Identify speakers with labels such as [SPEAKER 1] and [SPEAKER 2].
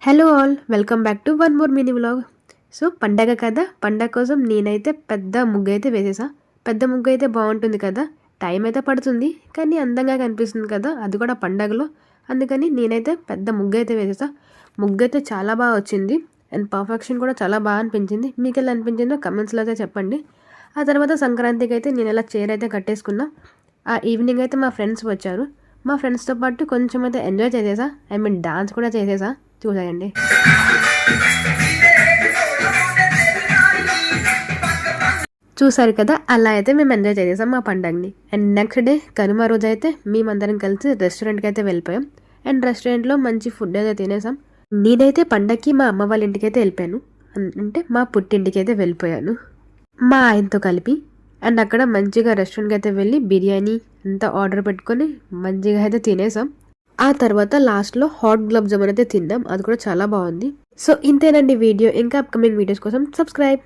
[SPEAKER 1] Hello all, welcome back to one more mini vlog. So పండగ కదా, పండగ కోసం నేనైతే పెద్ద ముగ్గు అయితే వేసేసా. పెద్ద ముగ్గు అయితే బాగుంటుంది కదా, టైం అయితే పడుతుంది కానీ అందంగా కనిపిస్తుంది కదా, అది కూడా పండగలో. అందుకని నేనైతే పెద్ద ముగ్గు అయితే వేసేసా. ముగ్గు అయితే చాలా బాగా వచ్చింది అండ్ పర్ఫెక్షన్ కూడా చాలా బాగా అనిపించింది. మీకు ఎలా అనిపించిందో కమెంట్స్లో అయితే చెప్పండి. ఆ తర్వాత సంక్రాంతికి అయితే నేను ఇలా చీర అయితే కట్టేసుకున్నా. ఆ ఈవినింగ్ అయితే మా ఫ్రెండ్స్ వచ్చారు. మా ఫ్రెండ్స్తో పాటు కొంచెం అయితే ఎంజాయ్ చేసేసా, డాన్స్ కూడా చేసేసా. చూసాయండి. చూసారు కదా, అలా అయితే మేము ఎంజాయ్ చేసేసాం మా పండగని. అండ్ నెక్స్ట్ డే కనుమ రోజు అయితే మేమందరం కలిసి రెస్టారెంట్కి అయితే వెళ్ళిపోయాం. అండ్ రెస్టారెంట్లో మంచి ఫుడ్ అయితే తినేసాం. నేనైతే పండగకి మా అమ్మ వాళ్ళ ఇంటికి అయితే వెళ్ళిపోయాను, అంటే మా పుట్టింటికి అయితే వెళ్ళిపోయాను మా ఆయనతో కలిపి. అండ్ అక్కడ మంచిగా రెస్టారెంట్కి అయితే వెళ్ళి బిర్యానీ అంతా ఆర్డర్ పెట్టుకొని మంచిగా అయితే తినేసాం. ఆ తర్వాత లాస్ట్లో హాట్ గులాబ్ జామున్ అయితే తిన్నాం, అది కూడా చాలా బాగుంది. సో ఇంతేనండి వీడియో. ఇంకా అప్కమింగ్ వీడియోస్ కోసం సబ్స్క్రైబ్.